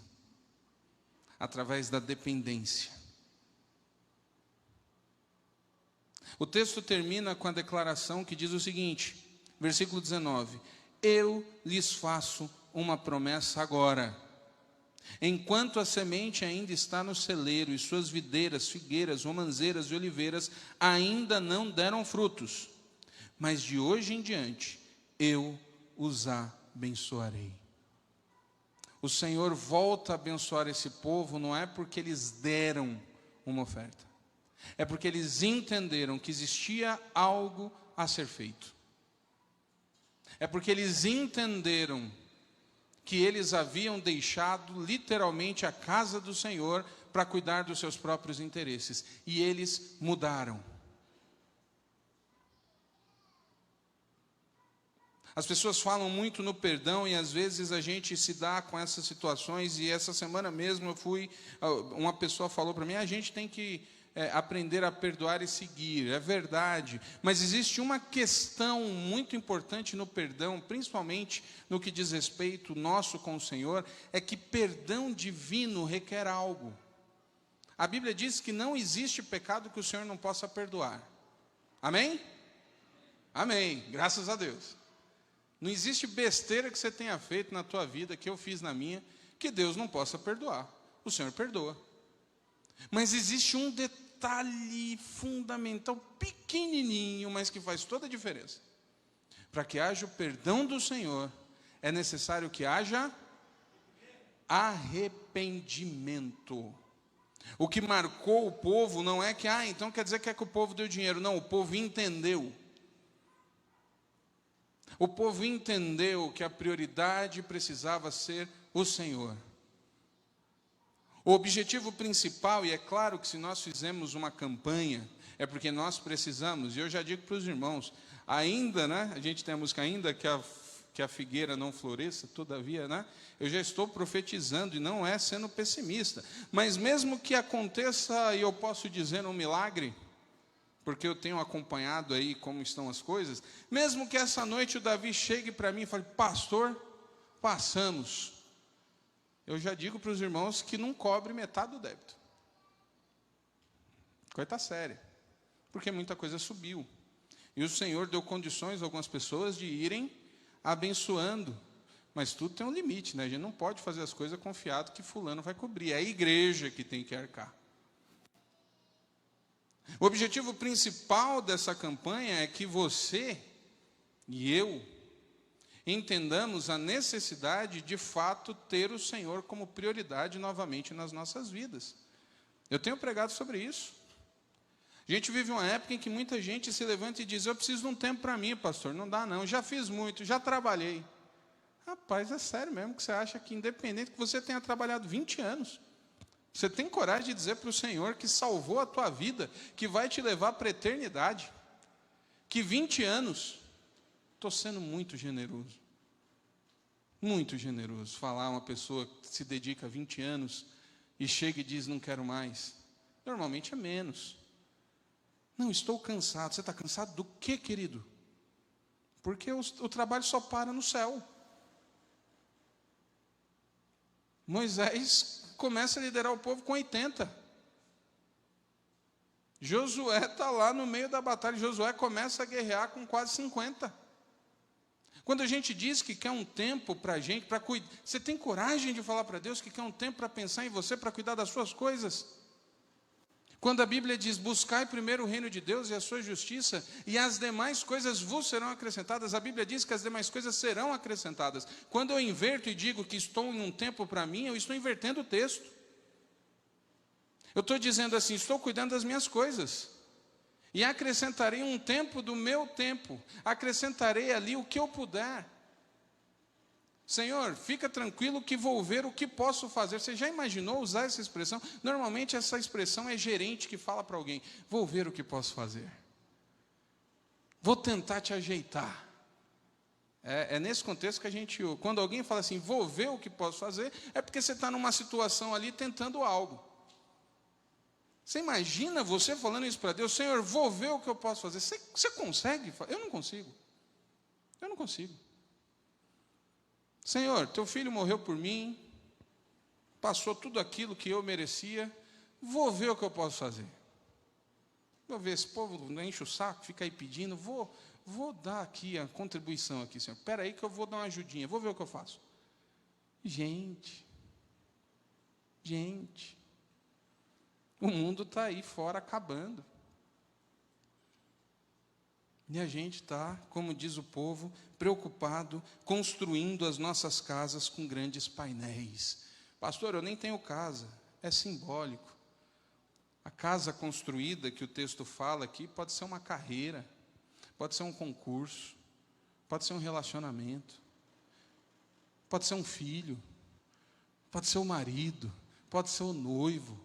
Através da dependência. O texto termina com a declaração que diz o seguinte, versículo 19: eu lhes faço uma promessa agora. Enquanto a semente ainda está no celeiro e suas videiras, figueiras, romãzeiras e oliveiras ainda não deram frutos, mas de hoje em diante eu os abençoarei. O Senhor volta a abençoar esse povo, não é porque eles deram uma oferta, é porque eles entenderam que existia algo a ser feito. É porque eles entenderam que eles haviam deixado literalmente a casa do Senhor para cuidar dos seus próprios interesses. E eles mudaram. As pessoas falam muito no perdão e às vezes a gente se dá com essas situações. E essa semana mesmo uma pessoa falou para mim, a gente tem que aprender a perdoar e seguir. É verdade, mas existe uma questão muito importante no perdão, principalmente no que diz respeito nosso com o Senhor, é que perdão divino requer algo. A Bíblia diz que não existe pecado que o Senhor não possa perdoar. Amém? Amém, graças a Deus. Não existe besteira que você tenha feito na tua vida, que eu fiz na minha, que Deus não possa perdoar. O Senhor perdoa. Mas existe um detalhe fundamental, pequenininho, mas que faz toda a diferença. Para que haja o perdão do Senhor, é necessário que haja arrependimento. O que marcou o povo não é que, então quer dizer que é que o povo deu dinheiro. Não, o povo entendeu. O povo entendeu que a prioridade precisava ser o Senhor. O objetivo principal, e é claro que se nós fizermos uma campanha, é porque nós precisamos, e eu já digo para os irmãos, ainda, a gente tem a música ainda que a figueira não floresça, todavia, eu já estou profetizando, e não é sendo pessimista, mas mesmo que aconteça, e eu posso dizer um milagre, porque eu tenho acompanhado aí como estão as coisas, mesmo que essa noite o Davi chegue para mim e fale, pastor, passamos. Eu já digo para os irmãos que não cobre metade do débito. Coisa séria. Porque muita coisa subiu. E o Senhor deu condições a algumas pessoas de irem abençoando. Mas tudo tem um limite, A gente não pode fazer as coisas confiado que fulano vai cobrir. É a igreja que tem que arcar. O objetivo principal dessa campanha é que você e eu entendamos a necessidade de fato ter o Senhor como prioridade novamente nas nossas vidas. Eu tenho pregado sobre isso. A gente vive uma época em que muita gente se levanta e diz, eu preciso de um tempo para mim, pastor. Não dá não, já fiz muito, já trabalhei. Rapaz, é sério mesmo que você acha que independente que você tenha trabalhado 20 anos, você tem coragem de dizer para o Senhor que salvou a tua vida, que vai te levar para a eternidade, que 20 anos, estou sendo muito generoso, falar uma pessoa que se dedica a 20 anos e chega e diz, não quero mais, normalmente é menos. Não, estou cansado. Você está cansado do quê, querido? Porque o trabalho só para no céu. Moisés começa a liderar o povo com 80. Josué está lá no meio da batalha. Josué começa a guerrear com quase 50. Quando a gente diz que quer um tempo para a gente, para cuidar, você tem coragem de falar para Deus que quer um tempo para pensar em você, para cuidar das suas coisas? Quando a Bíblia diz, buscai primeiro o reino de Deus e a sua justiça, e as demais coisas vos serão acrescentadas, a Bíblia diz que as demais coisas serão acrescentadas. Quando eu inverto e digo que estou em um tempo para mim, eu estou invertendo o texto. Eu estou dizendo assim, estou cuidando das minhas coisas, e acrescentarei um tempo do meu tempo, acrescentarei ali o que eu puder. Senhor, fica tranquilo que vou ver o que posso fazer. Você já imaginou usar essa expressão? Normalmente essa expressão é gerente que fala para alguém, vou ver o que posso fazer. Vou tentar te ajeitar. É nesse contexto que a gente, quando alguém fala assim, vou ver o que posso fazer, é porque você está numa situação ali tentando algo. Você imagina você falando isso para Deus, Senhor, vou ver o que eu posso fazer. Você consegue? Eu não consigo. Eu não consigo. Senhor, teu filho morreu por mim, passou tudo aquilo que eu merecia, vou ver o que eu posso fazer. Vou ver, esse povo não enche o saco, fica aí pedindo, vou dar aqui a contribuição aqui, Senhor. Espera aí que eu vou dar uma ajudinha, vou ver o que eu faço. Gente, o mundo está aí fora acabando. E a gente está, como diz o povo, preocupado, construindo as nossas casas com grandes painéis. Pastor, eu nem tenho casa, é simbólico. A casa construída que o texto fala aqui pode ser uma carreira, pode ser um concurso, pode ser um relacionamento, pode ser um filho, pode ser o marido, pode ser o noivo,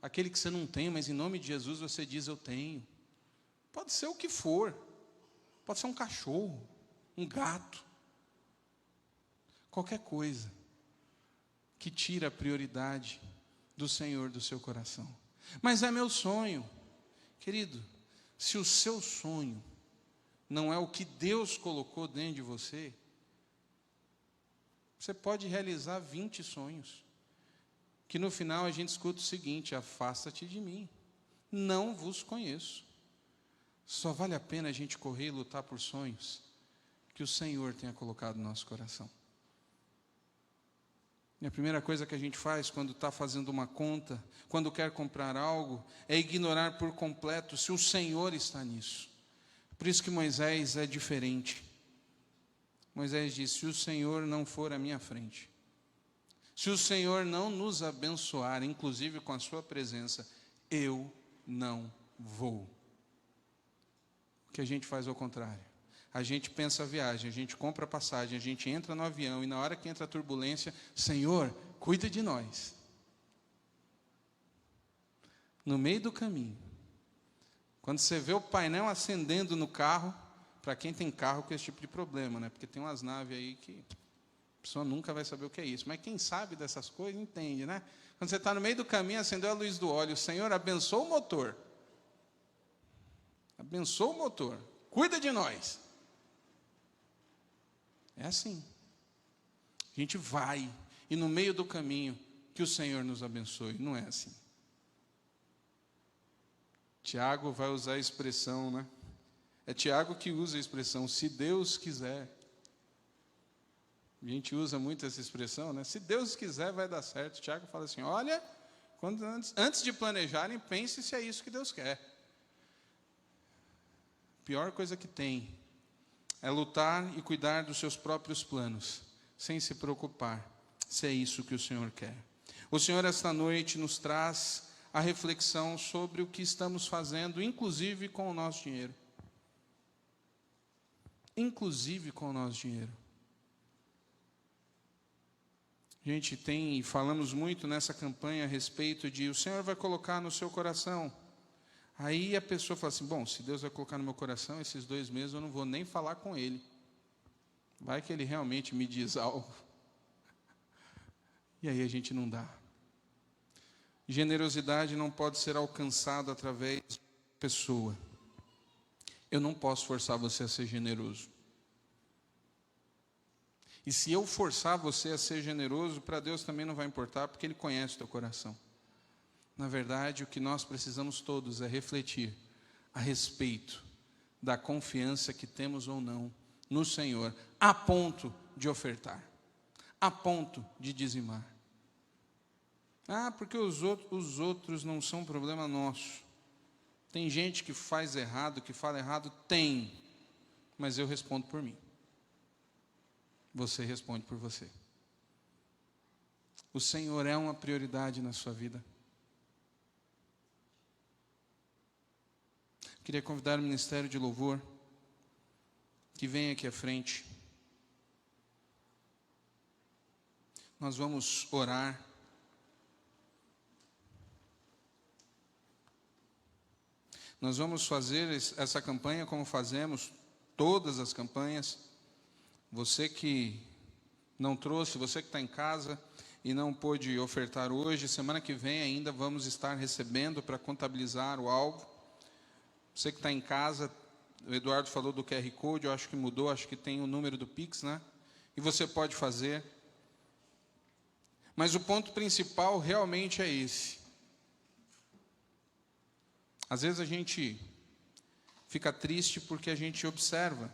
aquele que você não tem, mas em nome de Jesus você diz eu tenho. Pode ser o que for. Pode ser um cachorro, um gato, qualquer coisa que tira a prioridade do Senhor do seu coração. Mas é meu sonho. Querido, se o seu sonho não é o que Deus colocou dentro de você, você pode realizar 20 sonhos, que no final a gente escuta o seguinte: afasta-te de mim, não vos conheço. Só vale a pena a gente correr e lutar por sonhos que o Senhor tenha colocado no nosso coração. E a primeira coisa que a gente faz quando está fazendo uma conta, quando quer comprar algo, é ignorar por completo se o Senhor está nisso. Por isso que Moisés é diferente. Moisés disse: se o Senhor não for à minha frente, se o Senhor não nos abençoar, inclusive com a sua presença, eu não vou. O que a gente faz ao contrário. A gente pensa a viagem, a gente compra a passagem, a gente entra no avião e na hora que entra a turbulência, Senhor, cuida de nós. No meio do caminho, quando você vê o painel acendendo no carro, para quem tem carro com esse tipo de problema, né? Porque tem umas naves aí que a pessoa nunca vai saber o que é isso. Mas quem sabe dessas coisas entende, né? Quando você está no meio do caminho, acendeu a luz do óleo, o Senhor abençoa o motor. Abençoa o motor, cuida de nós. É assim. A gente vai, e no meio do caminho, que o Senhor nos abençoe. Não é assim. Tiago vai usar a expressão, né? É Tiago que usa a expressão, se Deus quiser. A gente usa muito essa expressão, né? Se Deus quiser, vai dar certo. Tiago fala assim, olha, antes de planejarem, pense se é isso que Deus quer. A pior coisa que tem é lutar e cuidar dos seus próprios planos, sem se preocupar se é isso que o Senhor quer. O Senhor, esta noite, nos traz a reflexão sobre o que estamos fazendo, inclusive com o nosso dinheiro. Inclusive com o nosso dinheiro. A gente tem, e falamos muito nessa campanha a respeito de o Senhor vai colocar no seu coração. Aí a pessoa fala assim, bom, se Deus vai colocar no meu coração, esses 2 meses eu não vou nem falar com Ele. Vai que Ele realmente me diz algo. E aí a gente não dá. Generosidade não pode ser alcançada através de pessoa. Eu não posso forçar você a ser generoso. E se eu forçar você a ser generoso, para Deus também não vai importar, porque Ele conhece o teu coração. Na verdade, o que nós precisamos todos é refletir a respeito da confiança que temos ou não no Senhor, a ponto de ofertar, a ponto de dizimar. Porque os outros não são problema nosso. Tem gente que faz errado, que fala errado, tem, mas eu respondo por mim. Você responde por você. O Senhor é uma prioridade na sua vida. Queria convidar o Ministério de Louvor que venha aqui à frente. Nós vamos orar. Nós vamos fazer essa campanha como fazemos todas as campanhas. Você que não trouxe, você que está em casa e não pôde ofertar hoje, semana que vem ainda vamos estar recebendo para contabilizar o alvo. Você que está em casa, o Eduardo falou do QR Code, eu acho que mudou, acho que tem o número do Pix, né? E você pode fazer. Mas o ponto principal realmente é esse. Às vezes a gente fica triste porque a gente observa.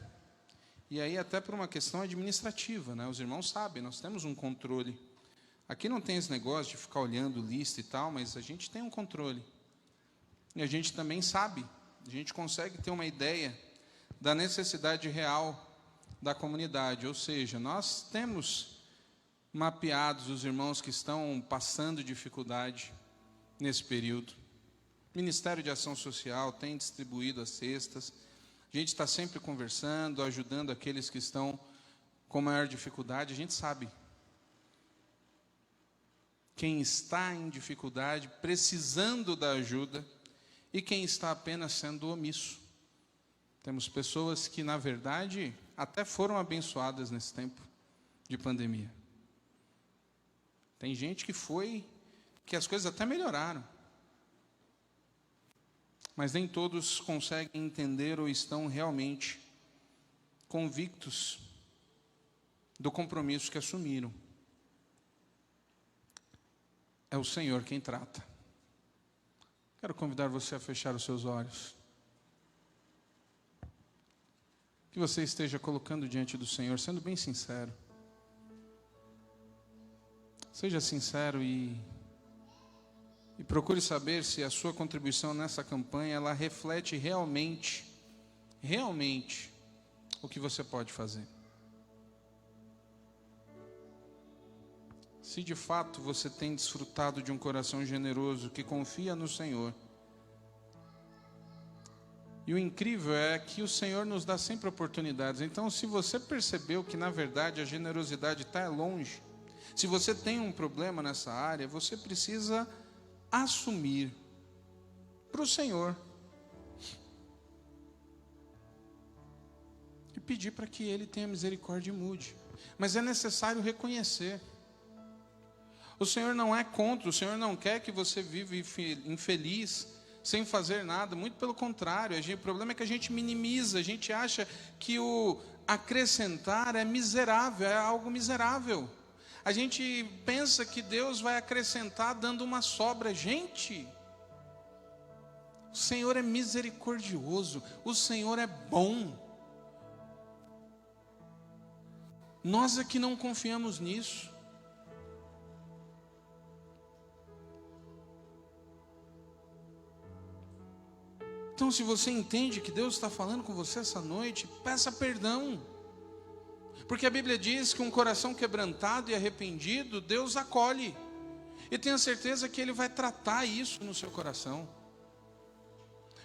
E aí até por uma questão administrativa, né? Os irmãos sabem, nós temos um controle. Aqui não tem esse negócio de ficar olhando lista e tal, mas a gente tem um controle. E a gente também sabe, a gente consegue ter uma ideia da necessidade real da comunidade. Ou seja, nós temos mapeados os irmãos que estão passando dificuldade nesse período. O Ministério de Ação Social tem distribuído as cestas. A gente está sempre conversando, ajudando aqueles que estão com maior dificuldade. A gente sabe quem está em dificuldade, precisando da ajuda, e quem está apenas sendo omisso. Temos pessoas que, na verdade, até foram abençoadas nesse tempo de pandemia. Tem gente que as coisas até melhoraram. Mas nem todos conseguem entender ou estão realmente convictos do compromisso que assumiram. É o Senhor quem trata. Quero convidar você a fechar os seus olhos. Que você esteja colocando diante do Senhor, sendo bem sincero. Seja sincero e procure saber se a sua contribuição nessa campanha, ela reflete realmente o que você pode fazer. Se de fato você tem desfrutado de um coração generoso que confia no Senhor. E o incrível é que o Senhor nos dá sempre oportunidades. Então, se você percebeu que na verdade a generosidade está longe, se você tem um problema nessa área, você precisa assumir para o Senhor e pedir para que Ele tenha misericórdia e mude. Mas é necessário reconhecer. O Senhor não é contra, o Senhor não quer que você viva infeliz, sem fazer nada, muito pelo contrário. O problema é que a gente minimiza, a gente acha que o acrescentar é miserável, é algo miserável. A gente pensa que Deus vai acrescentar dando uma sobra. Gente, o Senhor é misericordioso, o Senhor é bom. Nós é que não confiamos nisso. Então, se você entende que Deus está falando com você essa noite, peça perdão. Porque a Bíblia diz que um coração quebrantado e arrependido, Deus acolhe. E tenha certeza que Ele vai tratar isso no seu coração.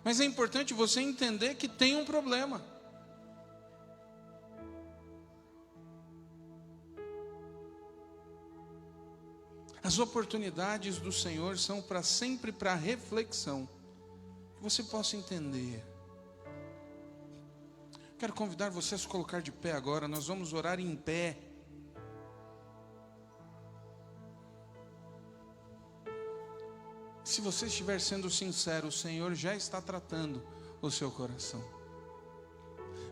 Mas é importante você entender que tem um problema. As oportunidades do Senhor são sempre para reflexão. Que você possa entender. Quero convidar você a se colocar de pé agora. Nós vamos orar em pé. Se você estiver sendo sincero, o Senhor já está tratando o seu coração.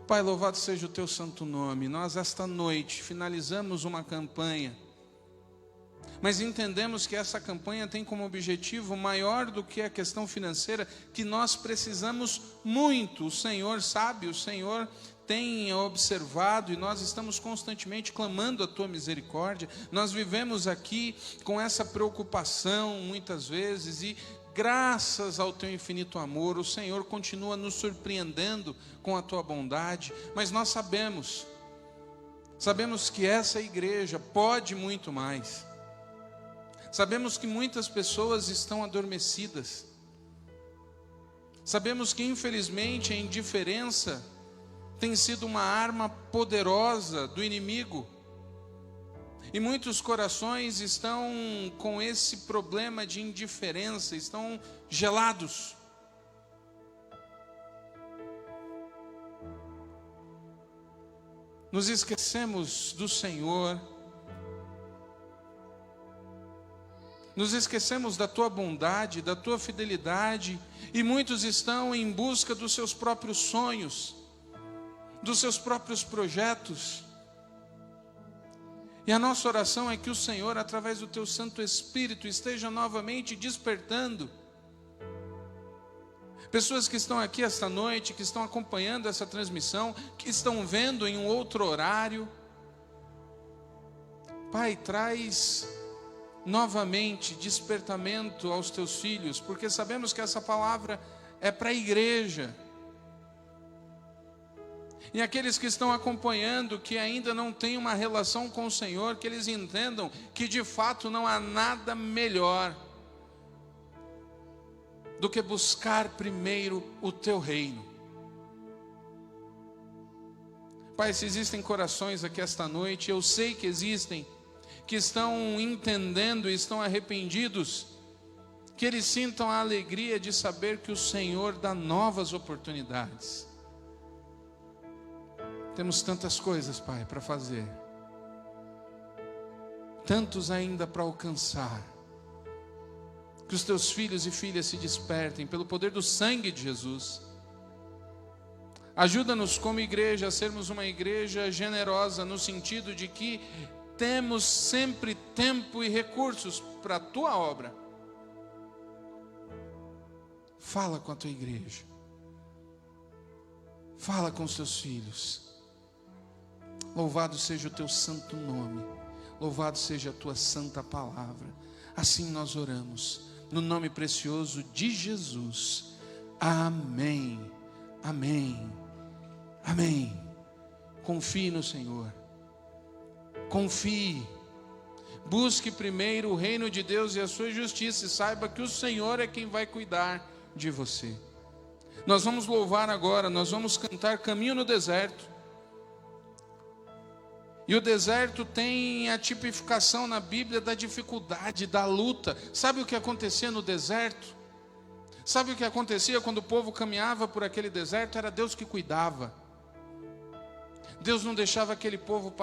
Pai, louvado seja o teu santo nome. Nós esta noite finalizamos uma campanha, mas entendemos que essa campanha tem como objetivo maior do que a questão financeira, que nós precisamos muito. O Senhor sabe, o Senhor tem observado e nós estamos constantemente clamando a tua misericórdia. Nós vivemos aqui com essa preocupação muitas vezes e graças ao teu infinito amor, o Senhor continua nos surpreendendo com a tua bondade, mas nós sabemos que essa igreja pode muito mais. Sabemos que muitas pessoas estão adormecidas. Sabemos que infelizmente a indiferença tem sido uma arma poderosa do inimigo. E muitos corações estão com esse problema de indiferença, estão gelados. Nos esquecemos do Senhor. Nos esquecemos da tua bondade, da tua fidelidade, e muitos estão em busca dos seus próprios sonhos, dos seus próprios projetos. E a nossa oração é que o Senhor, através do teu Santo Espírito, esteja novamente despertando pessoas que estão aqui esta noite, que estão acompanhando essa transmissão, que estão vendo em um outro horário. Pai, traz novamente despertamento aos teus filhos, porque sabemos que essa palavra é para a igreja. E aqueles que estão acompanhando, que ainda não têm uma relação com o Senhor, que eles entendam que de fato não há nada melhor do que buscar primeiro o teu reino. Pai, se existem corações aqui esta noite, eu sei que existem, que estão entendendo e estão arrependidos, que eles sintam a alegria de saber que o Senhor dá novas oportunidades. Temos tantas coisas, Pai, para fazer, tantos ainda para alcançar. Que os teus filhos e filhas se despertem pelo poder do sangue de Jesus. Ajuda-nos como igreja a sermos uma igreja generosa, no sentido de que temos sempre tempo e recursos para a tua obra. Fala com a tua igreja, fala com os teus filhos. Louvado seja o teu santo nome, louvado seja a tua santa palavra. Assim nós oramos, no nome precioso de Jesus. Amém, amém, amém. Confie no Senhor, confie, busque primeiro o reino de Deus e a sua justiça, e saiba que o Senhor é quem vai cuidar de você. Nós vamos louvar agora, nós vamos cantar Caminho no Deserto. E o deserto tem a tipificação na Bíblia da dificuldade, da luta. Sabe o que acontecia no deserto? Sabe o que acontecia quando o povo caminhava por aquele deserto? Era Deus que cuidava. Deus não deixava aquele povo passar